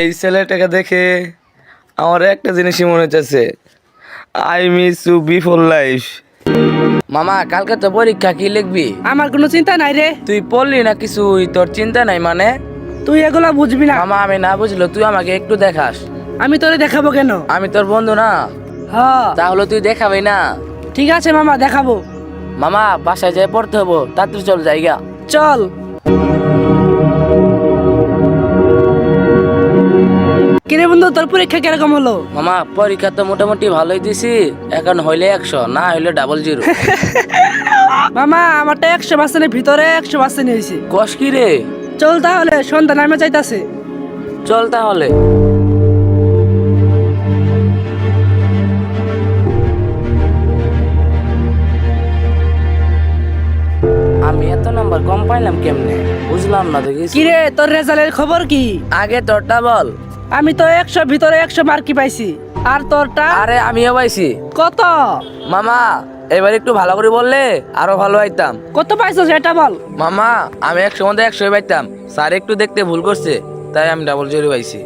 এই ছেলেটাকে দেখে আমার একটা জিনিসই মনে হচ্ছে, I miss you before life. মামা কালকে তো পরীক্ষা, কি লিখবি? আমার কোনো চিন্তা নাই রে। তুই পড়লি না কিছুই? তোর চিন্তা নাই মানে? তুই এগুলা বুঝবি না। মামা আমি না বুঝলো, তুই আমাকে একটু দেখাস। আমি তোরে দেখাবো কেন? আমি তোর বন্ধু না? হ্যাঁ তাহলে তুই দেখাবি না? ঠিক আছে মামা, দেখাবো। মামা বাসায় যেয়ে পড়তে হবো, তাড়াতাড়ি চল জায়গা। চল। কিরে বন্ধু, তোর পরীক্ষা কিরকম হলো? মামা পরীক্ষা তো মোটামুটি ভালোই দিছি, এখন হইলে 100, না হইলে 00। মামা আমারটা 100% ভিতরে 100% হয়েছে। কস কি রে? চল তাহলে, সন্ধ্যা নামে যাইতাছে। চল তাহলে। আমি এত নাম্বার কম পাইলাম কেমনে, বুঝলাম না তো কিছু। কিরে তোর রেজাল্টের খবর কি? আগে তোরটা বল। আমি তো 100 ভিতরে 100 মার্কই পাইছি। আর তোরটা? আরে আমিও পাইছি। কত? মামা এবার একটু ভালো করে বললে আরো ভালো হইতাম। কত পাইছো সেটা বল। মামা আমি 100 মধ্যে 100 পাইতাম, স্যার একটু দেখতে ভুল করছে, তাই আমি 00 পাইছি।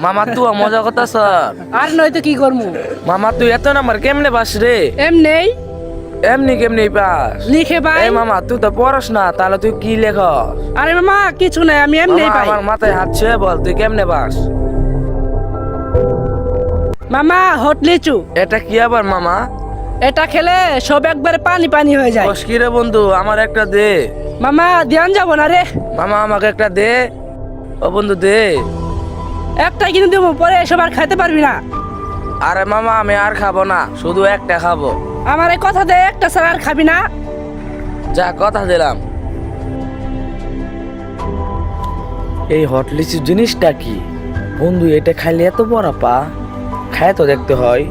মামা তুই মজা কথা স্যার। আর নয়তো কি করমু? মামা তুই এত নাম্বার কেমনে পাস রে? এমনি এমনি কেমনি পাস? লিখে পাই। এই মামা তুই তো পড়স না, তাহলে তুই কি লেখস? আরে মামা কিছু নাই, আমি এমনি মামা পাই। আমার মাথায় হাত ছুঁয়ে বল, তুই কেমনে পাস? মামা হট লিচু। এটা কি আবার মামা? এটা খেলে সব একবারে পানি পানি হয়ে যায়। কস কি রে বন্ধু, আমার একটা দে। মামা ধ্যান যাবো না রে। মামা আমাকে একটা দে। ও বন্ধু দে। একটা কিনে দেবো, পরে এসব আর খাইতে পারবি না। আরে মামা আমি আর খাবো না, শুধু একটা খাবো। আমার এই কথা দে, একটা ছাড়া আর খাবি না। যা কথা দিলাম। এই হট লিচু জিনিসটা কি বন্ধু? এটা খাইলে এত বড় পা? খায় তো দেখতে হয়।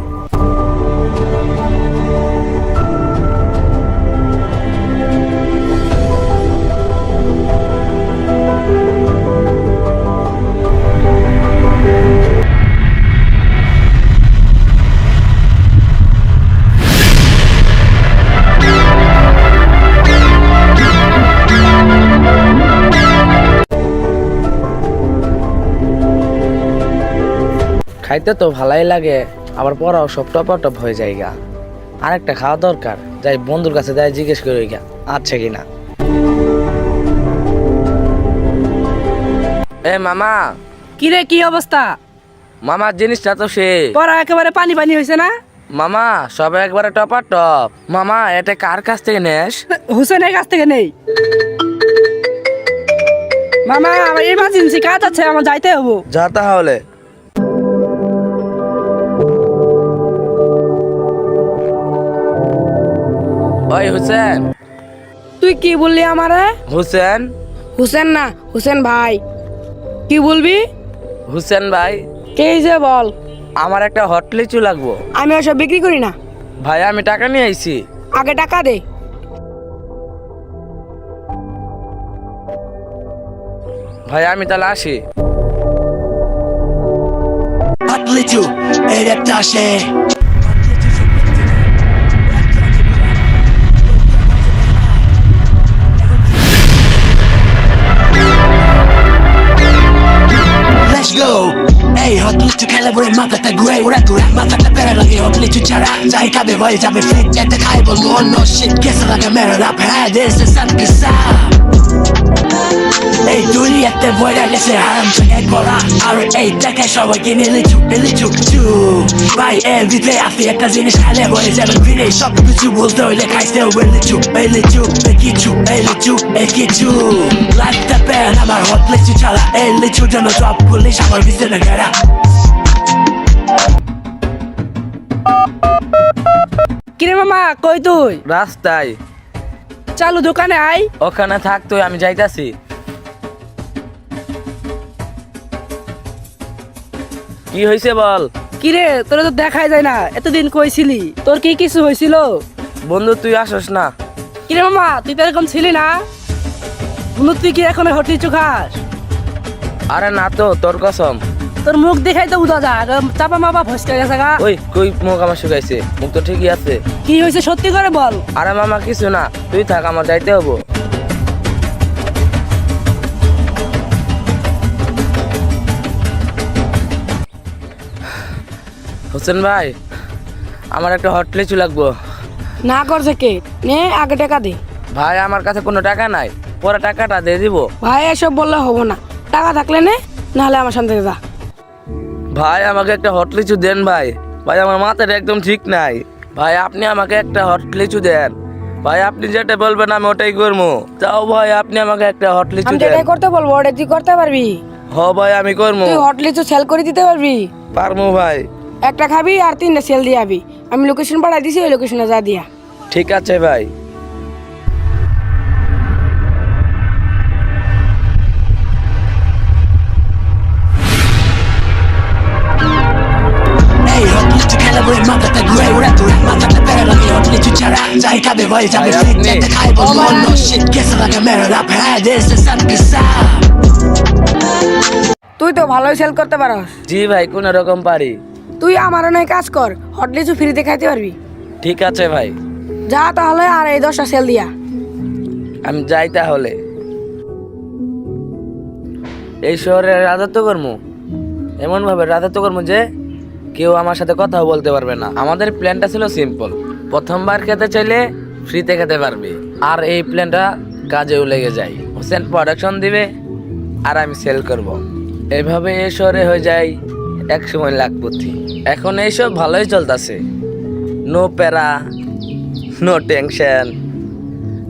খাইতে তো ভালাই লাগে, আবার পড়াও সব টপ হয়ে যায় গা। আরেকটা খাওয়া দরকার, যাই বন্ধুর কাছে যাই জিজ্ঞেস করি গা আচ্ছা কিনা। এ মামা। কিরে কি অবস্থা? মামা জিনিসটা তো সে পড়া একেবারে পানি পানি হয়েছে না? মামা সব একবারে টপ। মামা এটা কার কাছ থেকে নেস? হুসেনের কাছ থেকে নেই। মামা আমার ইমার্জেন্সি কাজ আছে, আমার যাইতে হবো। যা তাহলে। ওই হুসেন। তুই কি বললি আমারে? হুসেন। হুসেন না, হুসেন ভাই। কি বলবি? হুসেন ভাই। কে যে বল। আমার একটা হট লিচু লাগবো। আমি ওসব বিক্রি করি না। ভাই আমি টাকা নিয়ে আইছি। আগে টাকা দে। ভাই আমি তাহলে আসি। Hot lichu, একটা আসে। Let's go. Hey, hot lichu খেলে বলে মাথাটা ঘুরে ওরা ঘুরে মাথাটা বেড়ে লাগে hot lichu ছাড়া যাই খাবে হয়ে যাবে ফ্রিজ যেতে খাই বলবো অন্য shit গেছে লাগে মেরে রাপ হ্যাঁ this is Sankisa. এই দুনিয়াতে বইরা গেছে হারাম থেকে করা আর এই দেখে সবাই কিনে লিচু চু ভাই এর ভিতরে আপনি একটা জিনিস খালে বলে যাবেন ফিরে সব কিছু বলতে হইলে খাইতে হবে লিচু এই কিছু লাইফটা প্যান আমার হট লিচু ছাড়া এই লিচুর জন্য সব পুলিশ আমার ভিতরে গেরা। কিরে মামা কই তুই? রাস্তায়। চালু দোকানে আই। ওখানে থাক তুই, আমি যাইতাছি। কি হয়েছে বল। কিরে তোরা তো দেখাই যায় না, এতদিন কইছিলি তোর কি কিছু হয়েছিল? বন্ধু তুই আসস না। কিরে মামা তুই তো এরকম ছিলি না বন্ধু, তুই কি এখন হট লিচু খাস? আরে না তো, তোর কসম। তোর মুখ দেখাই তো উদা যা, চাপা মাপা ফসকে গেছে গা। ওই কই মুখ আমার শুকাইছে, মুখ তো ঠিকই আছে। কি হয়েছে সত্যি করে বল। আরে মামা কিছু না, তুই থাক, আমার যাইতে হবো। হোসেন ভাই, আমার একটা হট লিচু লাগবো। না করছে কে? নে আগে টাকা দে। ভাই আমার কাছে কোনো টাকা নাই, পরে টাকাটা দিয়ে দিব। ভাই এসব বললে হবো না, টাকা থাকলে নে, নাহলে আমার সামনে থেকে যা। ভাই আমাকে একটা হট লিচু দেন ভাই। ভাই আমার মাথাটা একদম ঠিক নাই। ভাই আপনি আমাকে একটা হট লিচু দেন। ভাই আপনি যেটা বলবেন আমি ওটাই করবো। তাও ভাই আপনি আমাকে একটা হট লিচু আমি দেন। যেটাই করতে বলবো ওটা তুই করতে পারবি। হ ভাই আমি করবো। তুই হট লিচু সেল করে দিতে পারবি। পারবো ভাই। একটা খাবি আর 3টা সেল দিয়ে আবি। আমি লোকেশন পাঠাই দিছি, ওই লোকেশনে যা দিয়া। ঠিক আছে ভাই। Ey hot little calibre motherfucker grey red red motherfucker better like hot little chara Jai kabe boy jabe Ay, fit apne. at the kaibol no no shit gets like a mirror up head is the sun beside তুই তো ভালোই sell করতে পারস। জি ভাই কোন রকম পারি। তুই আমার নয় কাজ কর, হট লিচু ফ্রিতে খাইতে পারবি। ঠিক আছে ভাই, যা তাহলে আর এই 10টা সেল দিয়া। আমি যাই তাহলে। এই শহরে রাজত্ব কর্মু, এমন ভাবে রাজত্ব কর্মু যে কেউ আমার সাথে কথাও বলতে পারবে না। আমাদের প্ল্যানটা ছিল সিম্পল, প্রথমবার খেতে চাইলে ফ্রিতে খেতে পারবি। আর এই প্ল্যানটা কাজেও লেগে যায়। হোসেন প্রোডাকশন দিবে আর আমি সেল করব। এভাবে এই শহরে হয়ে যায় এক সময় লাখপতি। এখন এইসব ভালোই চলতেছে, নো প্যারা, no tension,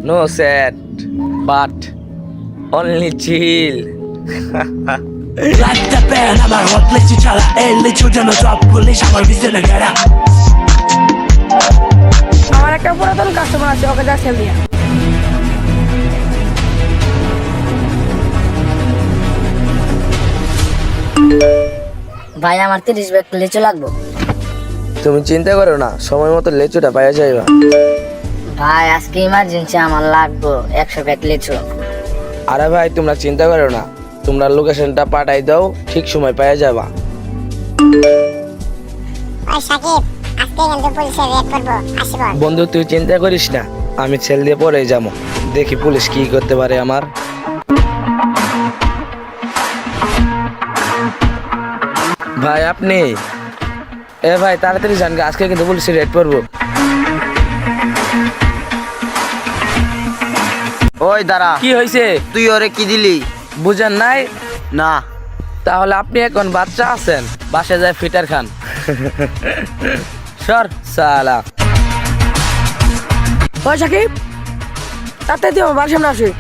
no sad, but only chill. Like the bear আমার hot little chara Ey little jama drop police আমার বিজনে গেরা আমার একটা পুরাতন কাস্টমার আছে, ওকে যা সেল দিয়া। ভাই আমার 30 ব্যাগ লিচু লাগবে। তুমি চিন্তা করো না, সময় মতো লেচুটা পাওয়া যাইবা। ভাই আজকে ইমার্জেন্সি আমার লাগবে 100 ব্যাগ লিচু। আরে ভাই তোমরা চিন্তা করো না, তোমরা লোকেশনটা পাঠাই দাও, ঠিক সময় পাওয়া যাবা। ওই সাকিব, আজকে কিন্তু পুলিশের রেড করবো, আসিব। বন্ধু তুই চিন্তা করিস না, আমি ছেল দিয়ে পরে যাবো, দেখি পুলিশ কি করতে পারে আমার। ভাই আপনি, এ ভাই তাড়াতাড়ি যান, আজকে কিন্তু পুলিশের রেড করবো। ওই দাঁড়া, কি হয়েছে? তুই ওরে কি দিলি? বুঝেন নাই? না তাহলে আপনি এখন বাচ্চা আছেন, বাসে যায় ফিটার খান। সর সালা। ওই সাকিব, তাড়াতাড়ি তুই আমার বাড়ির সামনে আসি।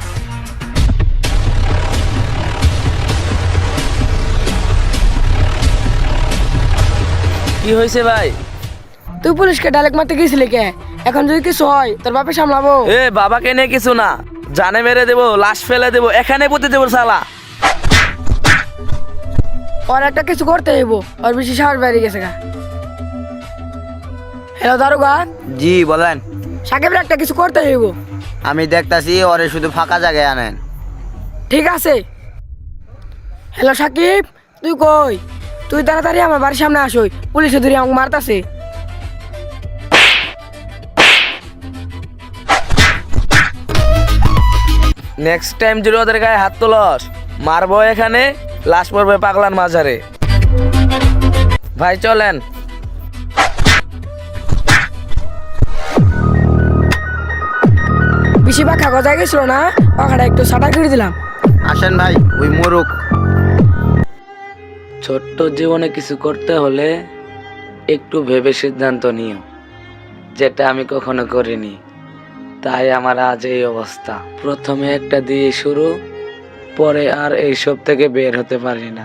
কি হয়েছে ভাই? তুই পুলিশকে ডাইরেক্ট মারতে গেছিলি কে? এখন যদি কিছু হয় তোর বাপে সামলাবো। এ বাবাকে নিয়ে কিছু না, জানে মেরে দেবো, লাশ ফেলে দেবো, এখানে পুঁতে দেবো সালা। ওর একটা কিছু করতে হইব, ওর বেশি সাহস বেড়ে গেছে গা। হ্যালো দারোগা, জি বলেন। সাকিবের একটা কিছু করতে হইব। আমি দেখতাছি ওরে শুধু ফাঁকা জায়গায় আনেন। ঠিক আছে। হ্যালো সাকিব, তুই কই? তুই তাড়াতাড়ি আমার বাড়ির সামনে আসই, পুলিশে ধরে আমাকে মারতাছে। নেক্সট টাইম যদি ওদের গায়ে হাত তোলস, মারবো এখানে, লাশ পড়বে পাগলার মাঝারে। ভাই চলেন। বেশি পাখা গজায় গেছিল না, পাখাটা একটু সাটা করে দিলাম। আসেন ভাই, ওই মোরুক। ছোট্ট জীবনে কিছু করতে হলে একটু ভেবে সিদ্ধান্ত নিও, যেটা আমি কখনো করিনি। তাই আমার আজ এই অবস্থা। প্রথমে একটা দিয়ে শুরু, পরে আর এইসব থেকে বের হতে পারি না।